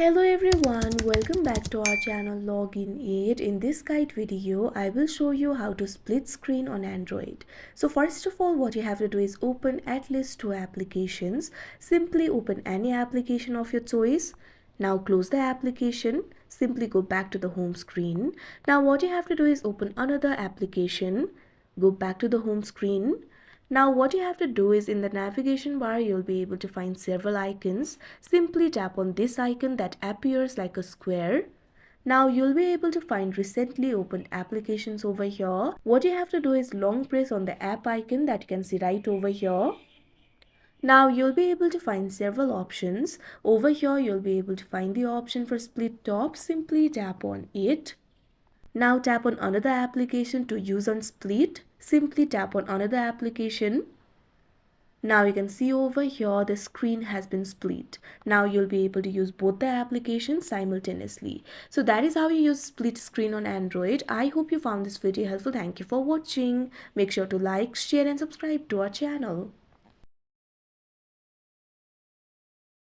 Hello everyone, welcome back to our channel Login Aid. In this guide video, I will show you how to split screen on Android. So first of all, what you have to do is open at least two applications. Simply open any application of your choice. Now close the application. Simply go back to the home screen. Now what you have to do is open another application. Go back to the home screen. Now what you have to do is in the navigation bar you'll be able to find several icons. Simply tap on this icon that appears like a square. Now you'll be able to find recently opened applications over here. What you have to do is long press on the app icon that you can see right over here. Now you'll be able to find several options. Over here you'll be able to find the option for split top. Simply tap on it. Now tap on another application to use on split. Simply tap on another application. Now you can see over here the screen has been split. Now you'll be able to use both the applications simultaneously. So that is how you use split screen on Android. I hope you found this video helpful. Thank you for watching. Make sure to like, share and subscribe to our channel.